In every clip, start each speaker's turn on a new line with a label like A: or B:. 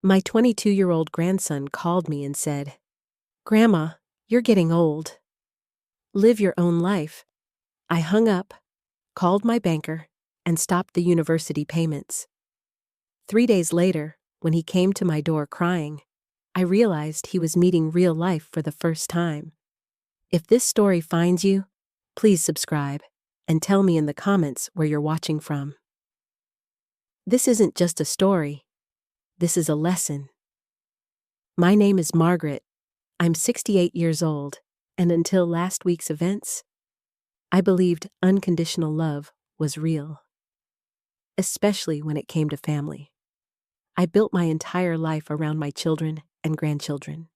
A: My 22-year-old grandson called me and said, "Grandma, you're getting old. Live your own life." I hung up, called my banker, and stopped the university payments. 3 days later, when he came to my door crying, I realized he was meeting real life for the first time. If this story finds you, please subscribe and tell me in the comments where you're watching from. This isn't just a story. This is a lesson. My name is Margaret. I'm 68 years old, and until last week's events, I believed unconditional love was real. Especially when it came to family. I built my entire life around my children and grandchildren.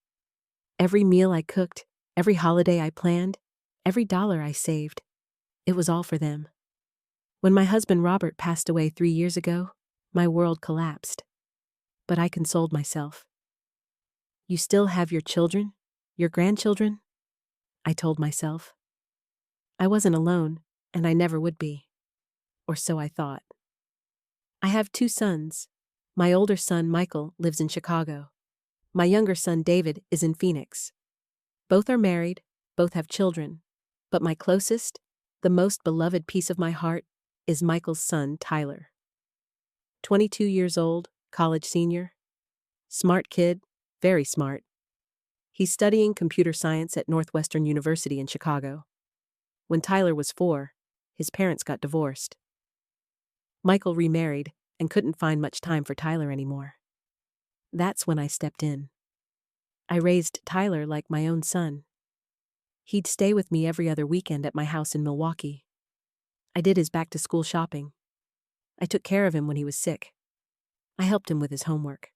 A: Every meal I cooked, every holiday I planned, every dollar I saved, it was all for them. When my husband Robert passed away 3 years ago, my world collapsed. But I consoled myself. "You still have your children, your grandchildren?" I told myself. I wasn't alone, and I never would be. Or so I thought. I have 2 sons. My older son, Michael, lives in Chicago. My younger son, David, is in Phoenix. Both are married, both have children. But my closest, the most beloved piece of my heart, is Michael's son, Tyler. 22 years old, college senior. Smart kid, very smart. He's studying computer science at Northwestern University in Chicago. When Tyler was 4, his parents got divorced. Michael remarried and couldn't find much time for Tyler anymore. That's when I stepped in. I raised Tyler like my own son. He'd stay with me every other weekend at my house in Milwaukee. I did his back-to-school shopping. I took care of him when he was sick. I helped him with his homework.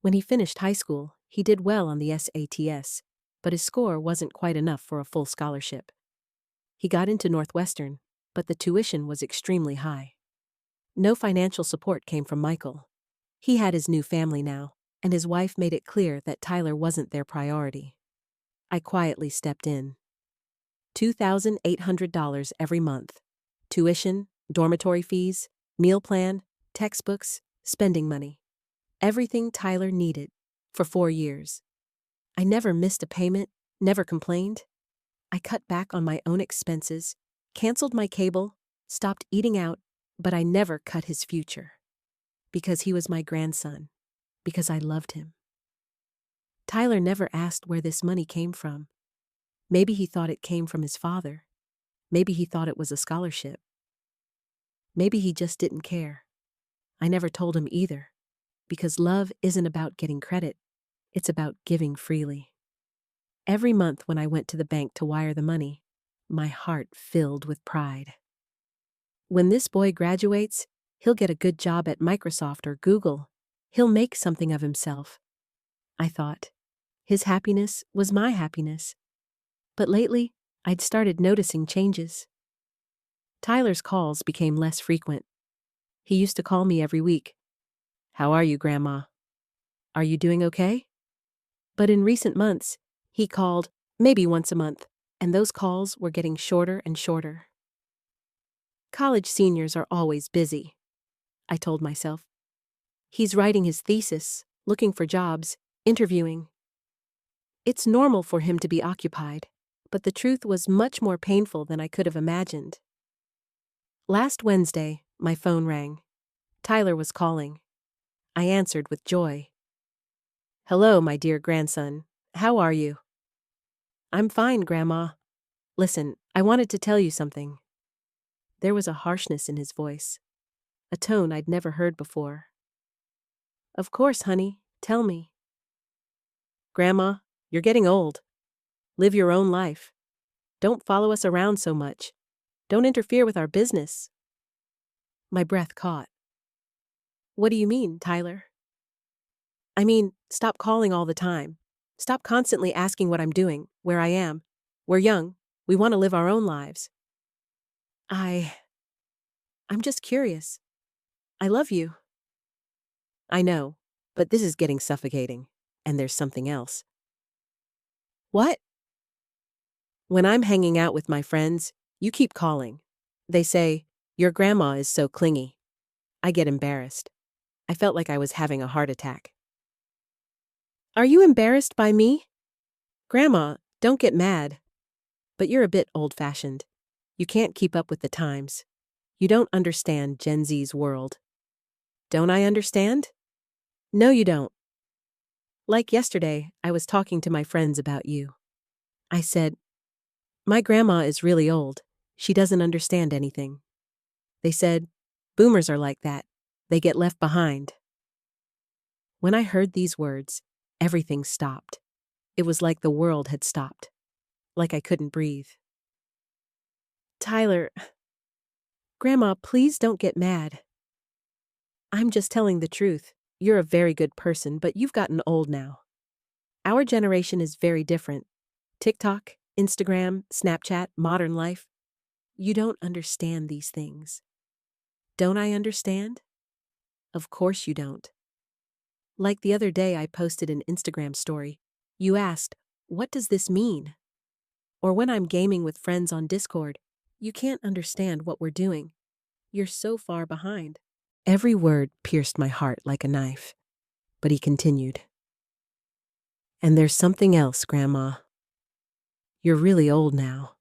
A: When he finished high school, he did well on the SATs, but his score wasn't quite enough for a full scholarship. He got into Northwestern, but the tuition was extremely high. No financial support came from Michael. He had his new family now, and his wife made it clear that Tyler wasn't their priority. I quietly stepped in. $2,800 every month. Tuition, dormitory fees, meal plan, textbooks, spending money. Everything Tyler needed for 4 years. I never missed a payment, never complained. I cut back on my own expenses, canceled my cable, stopped eating out, but I never cut his future. Because he was my grandson. Because I loved him. Tyler never asked where this money came from. Maybe he thought it came from his father. Maybe he thought it was a scholarship. Maybe he just didn't care. I never told him either. Because love isn't about getting credit. It's about giving freely. Every month when I went to the bank to wire the money, my heart filled with pride. When this boy graduates, he'll get a good job at Microsoft or Google. He'll make something of himself. I thought. His happiness was my happiness. But lately, I'd started noticing changes. Tyler's calls became less frequent. He used to call me every week. "How are you, Grandma? Are you doing okay?" But in recent months, he called maybe once a month, and those calls were getting shorter and shorter. College seniors are always busy, I told myself. He's writing his thesis, looking for jobs, interviewing. It's normal for him to be occupied, but the truth was much more painful than I could have imagined. Last Wednesday, my phone rang. Tyler was calling. I answered with joy. "Hello, my dear grandson. How are you?" "I'm fine, Grandma. Listen, I wanted to tell you something." There was a harshness in his voice, a tone I'd never heard before. "Of course, honey. Tell me." "Grandma, you're getting old. Live your own life. Don't follow us around so much. Don't interfere with our business." My breath caught. "What do you mean, Tyler?" "I mean, stop calling all the time. Stop constantly asking what I'm doing, where I am. We're young. We want to live our own lives." I'm just curious. I love you." "I know, but this is getting suffocating, and there's something else." "What?" "When I'm hanging out with my friends, you keep calling. They say, 'Your grandma is so clingy.' I get embarrassed. I felt like I was having a heart attack. Are you embarrassed by me? Grandma, don't get mad. But you're a bit old-fashioned. You can't keep up with the times. You don't understand Gen Z's world. Don't I understand? No, you don't. Like yesterday, I was talking to my friends about you. I said, my grandma is really old. She doesn't understand anything. They said, boomers are like that. They get left behind. When I heard these words, everything stopped. It was like the world had stopped. Like I couldn't breathe. Tyler, Grandma, please don't get mad. I'm just telling the truth. You're a very good person, but you've gotten old now. Our generation is very different. TikTok, Instagram, Snapchat, modern life. You don't understand these things. Don't I understand? Of course you don't. Like the other day I posted an Instagram story. You asked, what does this mean? Or when I'm gaming with friends on Discord, you can't understand what we're doing. You're so far behind. Every word pierced my heart like a knife. But he continued. And there's something else, Grandma. You're really old now.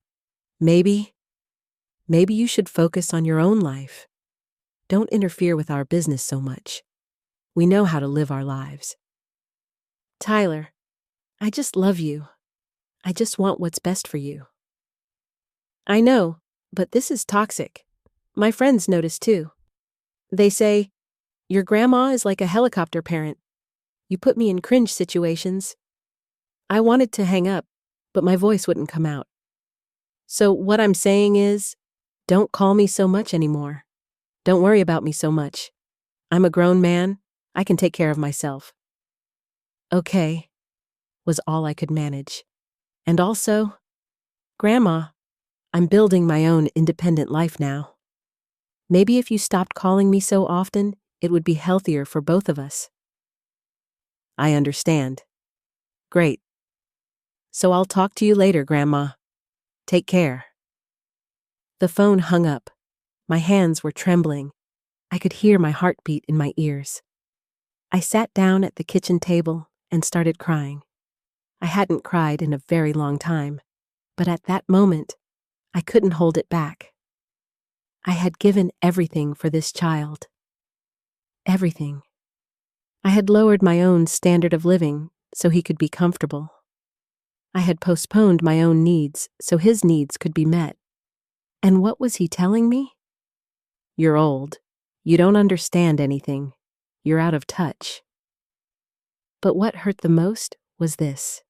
A: Maybe you should focus on your own life. Don't interfere with our business so much. We know how to live our lives. Tyler, I just love you. I just want what's best for you. I know, but this is toxic. My friends notice too. They say, your grandma is like a helicopter parent. You put me in cringe situations. I wanted to hang up, but my voice wouldn't come out. So what I'm saying is, don't call me so much anymore. Don't worry about me so much. I'm a grown man. I can take care of myself. Okay, was all I could manage. And also, Grandma, I'm building my own independent life now. Maybe if you stopped calling me so often, it would be healthier for both of us. I understand. Great. So I'll talk to you later, Grandma. Take care. The phone hung up. My hands were trembling. I could hear my heartbeat in my ears. I sat down at the kitchen table and started crying. I hadn't cried in a very long time, but at that moment, I couldn't hold it back. I had given everything for this child. Everything. I had lowered my own standard of living so he could be comfortable. I had postponed my own needs so his needs could be met. And what was he telling me? You're old. You don't understand anything. You're out of touch. But what hurt the most was this.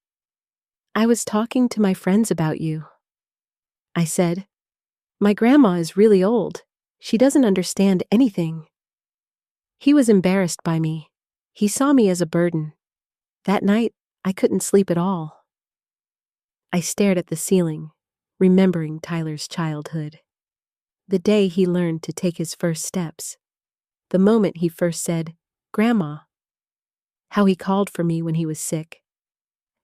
A: I was talking to my friends about you. I said, my grandma is really old. She doesn't understand anything. He was embarrassed by me. He saw me as a burden. That night, I couldn't sleep at all. I stared at the ceiling, remembering Tyler's childhood. The day he learned to take his first steps. The moment he first said, Grandma. How he called for me when he was sick.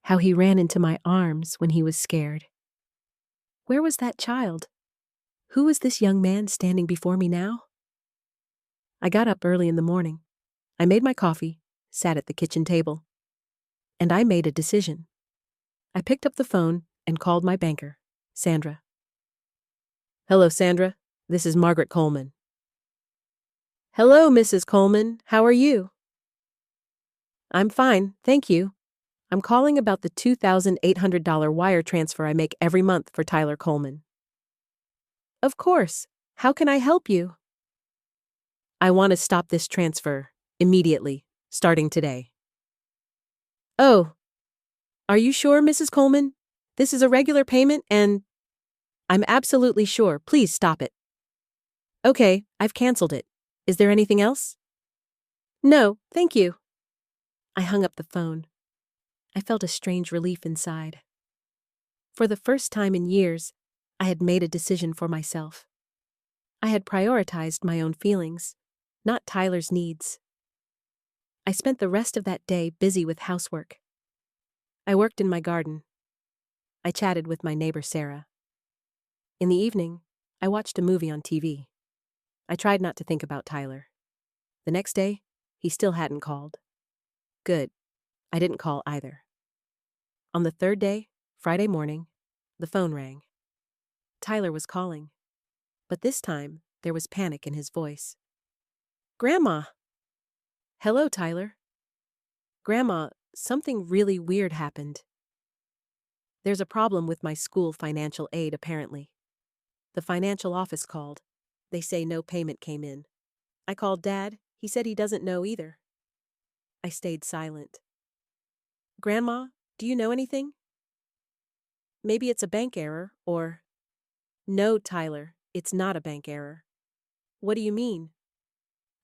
A: How he ran into my arms when he was scared. Where was that child? Who was this young man standing before me now? I got up early in the morning. I made my coffee, sat at the kitchen table. And I made a decision. I picked up the phone and called my banker, Sandra. Hello, Sandra. This is Margaret Coleman. Hello, Mrs. Coleman. How are you? I'm fine, thank you. I'm calling about the $2,800 wire transfer I make every month for Tyler Coleman. Of course. How can I help you? I want to stop this transfer, immediately, starting today. Oh. Are you sure, Mrs. Coleman? This is a regular payment and... I'm absolutely sure. Please stop it. Okay, I've canceled it. Is there anything else? No, thank you. I hung up the phone. I felt a strange relief inside. For the first time in years, I had made a decision for myself. I had prioritized my own feelings, not Tyler's needs. I spent the rest of that day busy with housework. I worked in my garden. I chatted with my neighbor Sarah. In the evening, I watched a movie on TV. I tried not to think about Tyler. The next day, he still hadn't called. Good. I didn't call either. On the third day, Friday morning, the phone rang. Tyler was calling, but this time there was panic in his voice. Grandma! Hello, Tyler. Grandma, something really weird happened. There's a problem with my school financial aid, apparently. The financial office called. They say no payment came in. I called Dad. He said he doesn't know either. I stayed silent. Grandma, do you know anything? Maybe it's a bank error, or... No, Tyler, it's not a bank error. What do you mean?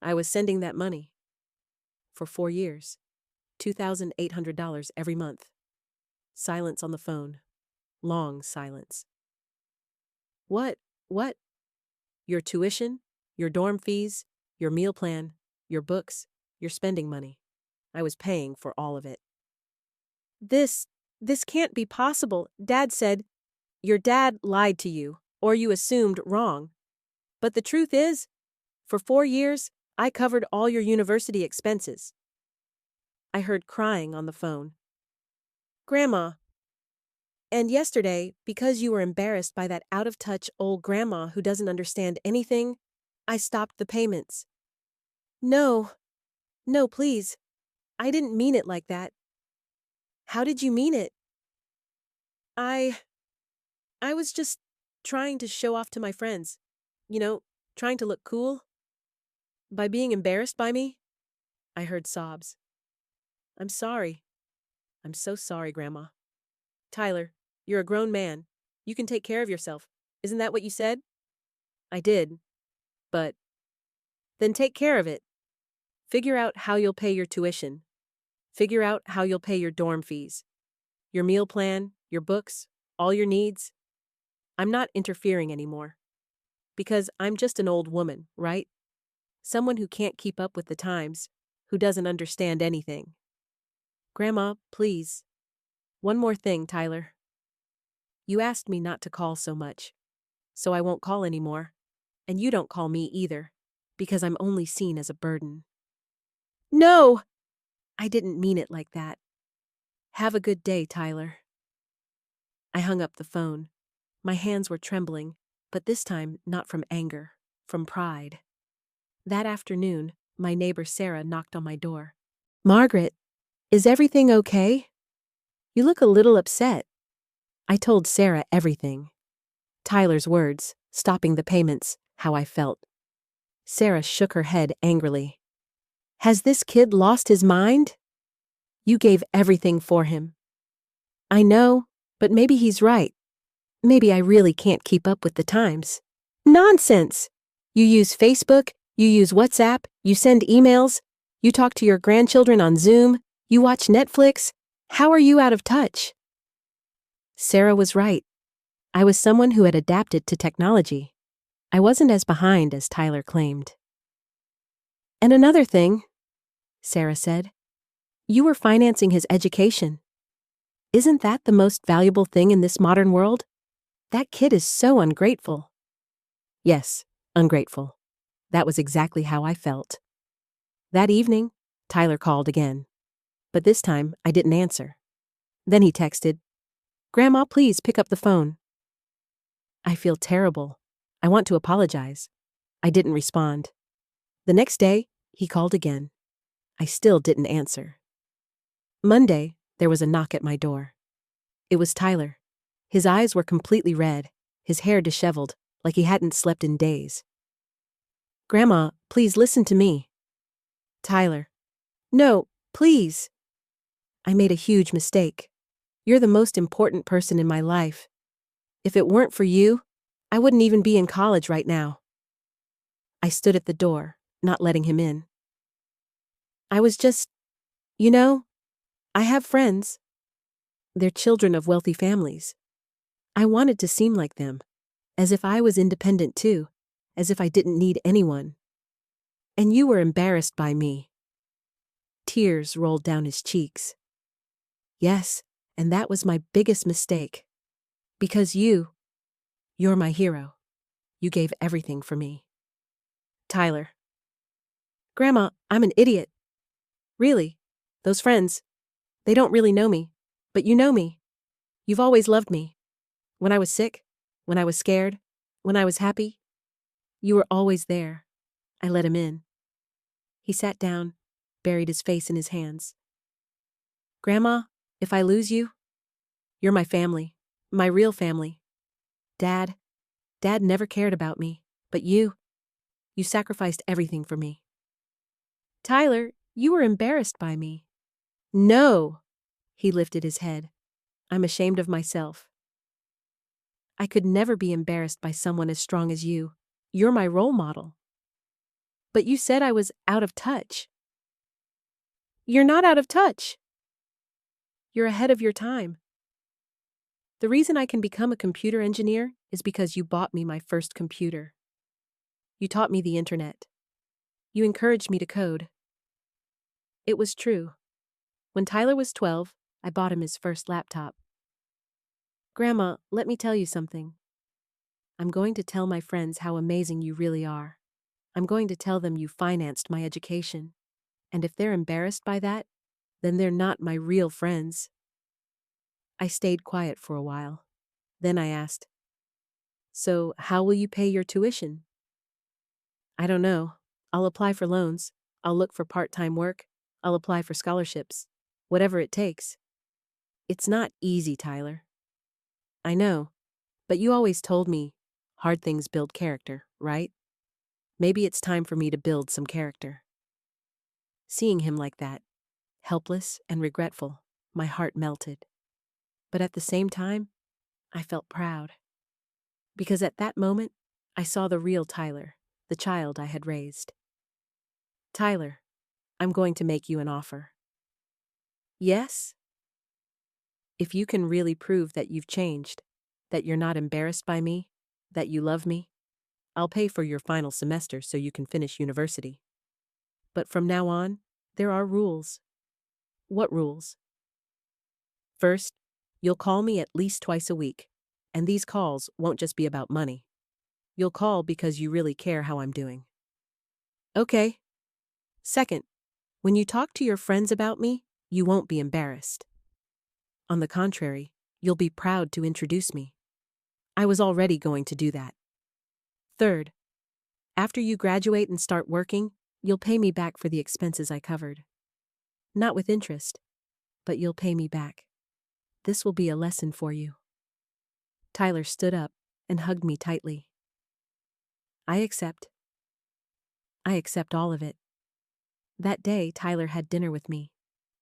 A: I was sending that money. For 4 years. $2,800 every month. Silence on the phone. Long silence. What? Your tuition, your dorm fees, your meal plan, your books, your spending money. I was paying for all of it. This can't be possible. Dad said, your dad lied to you, or you assumed wrong. But the truth is, for 4 years, I covered all your university expenses. I heard crying on the phone. Grandma. And yesterday, because you were embarrassed by that out-of-touch old grandma who doesn't understand anything, I stopped the payments. No, please. I didn't mean it like that. How did you mean it? I was just trying to show off to my friends. Trying to look cool. By being embarrassed by me? I heard sobs. I'm sorry. I'm so sorry, Grandma. Tyler, you're a grown man. You can take care of yourself. Isn't that what you said? I did. But then take care of it. Figure out how you'll pay your tuition. Figure out how you'll pay your dorm fees. Your meal plan, your books, all your needs. I'm not interfering anymore. Because I'm just an old woman, right? Someone who can't keep up with the times, who doesn't understand anything. Grandma, please. One more thing, Tyler. You asked me not to call so much, so I won't call anymore. And you don't call me either, because I'm only seen as a burden. No! I didn't mean it like that. Have a good day, Tyler. I hung up the phone. My hands were trembling, but this time not from anger, from pride. That afternoon, my neighbor Sarah knocked on my door. Margaret, is everything okay? You look a little upset. I told Sarah everything. Tyler's words, stopping the payments, how I felt. Sarah shook her head angrily. Has this kid lost his mind? You gave everything for him. I know, but maybe he's right. Maybe I really can't keep up with the times. Nonsense! You use Facebook, you use WhatsApp, you send emails, you talk to your grandchildren on Zoom, you watch Netflix. How are you out of touch? Sarah was right. I was someone who had adapted to technology. I wasn't as behind as Tyler claimed. And another thing, Sarah said, you were financing his education. Isn't that the most valuable thing in this modern world? That kid is so ungrateful. Yes, ungrateful. That was exactly how I felt. That evening, Tyler called again. But this time, I didn't answer. Then he texted, Grandma, please pick up the phone. I feel terrible. I want to apologize. I didn't respond. The next day, he called again. I still didn't answer. Monday, there was a knock at my door. It was Tyler. His eyes were completely red, his hair disheveled, like he hadn't slept in days. Grandma, please listen to me. Tyler. No, please. I made a huge mistake. You're the most important person in my life. If it weren't for you, I wouldn't even be in college right now. I stood at the door, not letting him in. I was just, I have friends. They're children of wealthy families. I wanted to seem like them, as if I was independent too, as if I didn't need anyone. And you were embarrassed by me. Tears rolled down his cheeks. Yes, and that was my biggest mistake. Because you're my hero. You gave everything for me. Tyler. Grandma, I'm an idiot. Really, those friends, They don't really know me, but you know me. You've always loved me. When I was sick, when I was scared, when I was happy, you were always there. I let him in. He sat down, buried his face in his hands. Grandma, if I lose you, you're my family, my real family. Dad never cared about me, but you sacrificed everything for me. Tyler, you were embarrassed by me. No, he lifted his head. I'm ashamed of myself. I could never be embarrassed by someone as strong as you. You're my role model. But you said I was out of touch. You're not out of touch. You're ahead of your time. The reason I can become a computer engineer is because you bought me my first computer. You taught me the internet. You encouraged me to code. It was true. When Tyler was 12, I bought him his first laptop. Grandma, let me tell you something. I'm going to tell my friends how amazing you really are. I'm going to tell them you financed my education. And if they're embarrassed by that, then they're not my real friends. I stayed quiet for a while. Then I asked, so how will you pay your tuition? I don't know. I'll apply for loans. I'll look for part-time work. I'll apply for scholarships. Whatever it takes. It's not easy, Tyler. I know, but you always told me hard things build character, right? Maybe it's time for me to build some character. Seeing him like that, helpless and regretful, my heart melted. But at the same time, I felt proud. Because at that moment, I saw the real Tyler, the child I had raised. Tyler, I'm going to make you an offer. Yes? If you can really prove that you've changed, that you're not embarrassed by me, that you love me, I'll pay for your final semester so you can finish university. But from now on, there are rules. What rules? First, you'll call me at least twice a week, and these calls won't just be about money. You'll call because you really care how I'm doing. Okay. Second, when you talk to your friends about me, you won't be embarrassed. On the contrary, you'll be proud to introduce me. I was already going to do that. Third, after you graduate and start working, you'll pay me back for the expenses I covered. Not with interest, but you'll pay me back. This will be a lesson for you. Tyler stood up and hugged me tightly. I accept. I accept all of it. That day, Tyler had dinner with me.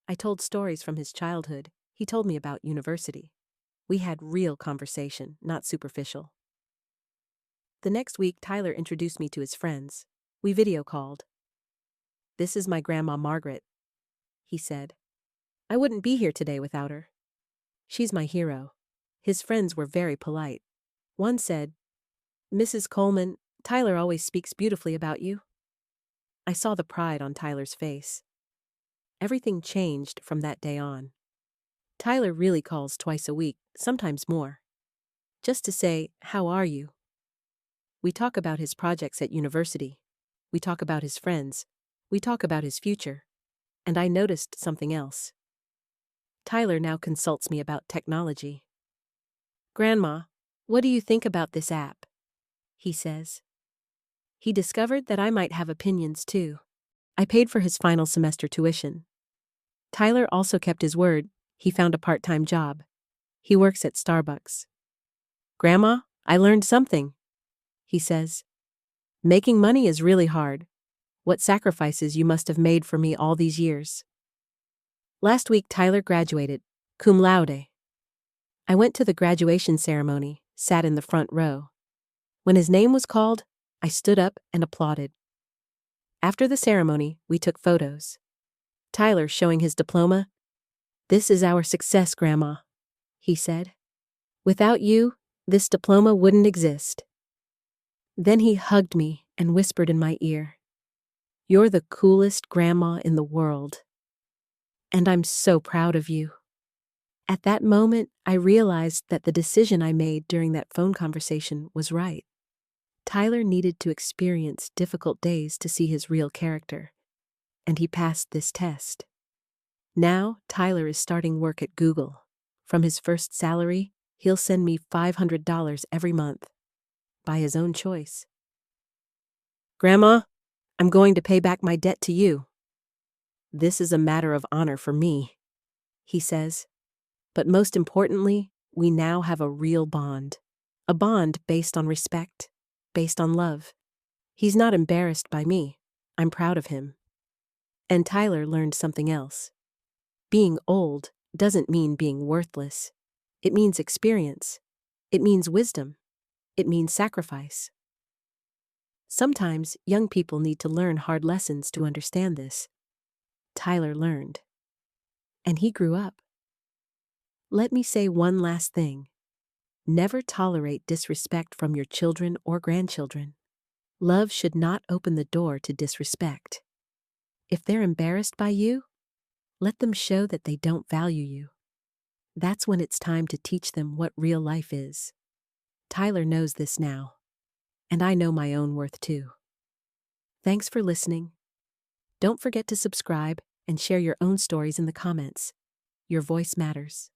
A: I told stories from his childhood. He told me about university. We had real conversation, not superficial. The next week, Tyler introduced me to his friends. We video called. This is my grandma Margaret, he said. I wouldn't be here today without her. She's my hero. His friends were very polite. One said, Mrs. Coleman, Tyler always speaks beautifully about you. I saw the pride on Tyler's face. Everything changed from that day on. Tyler really calls twice a week, sometimes more. Just to say, how are you? We talk about his projects at university. We talk about his friends. We talk about his future. And I noticed something else. Tyler now consults me about technology. Grandma, what do you think about this app? He says. He discovered that I might have opinions too. I paid for his final semester tuition. Tyler also kept his word. He found a part-time job. He works at Starbucks. Grandma, I learned something, he says. Making money is really hard. What sacrifices you must have made for me all these years. Last week, Tyler graduated, cum laude. I went to the graduation ceremony, sat in the front row. When his name was called, I stood up and applauded. After the ceremony, we took photos. Tyler showing his diploma. This is our success, Grandma, he said. Without you, this diploma wouldn't exist. Then he hugged me and whispered in my ear, You're the coolest grandma in the world. And I'm so proud of you. At that moment, I realized that the decision I made during that phone conversation was right. Tyler needed to experience difficult days to see his real character, and he passed this test. Now, Tyler is starting work at Google. From his first salary, he'll send me $500 every month. By his own choice. Grandma, I'm going to pay back my debt to you. This is a matter of honor for me, he says. But most importantly, we now have a real bond. A bond based on respect, based on love. He's not embarrassed by me. I'm proud of him. And Tyler learned something else. Being old doesn't mean being worthless. It means experience. It means wisdom. It means sacrifice. Sometimes young people need to learn hard lessons to understand this. Tyler learned. And he grew up. Let me say one last thing. Never tolerate disrespect from your children or grandchildren. Love should not open the door to disrespect. If they're embarrassed by you, let them show that they don't value you. That's when it's time to teach them what real life is. Tyler knows this now. And I know my own worth too. Thanks for listening. Don't forget to subscribe and share your own stories in the comments. Your voice matters.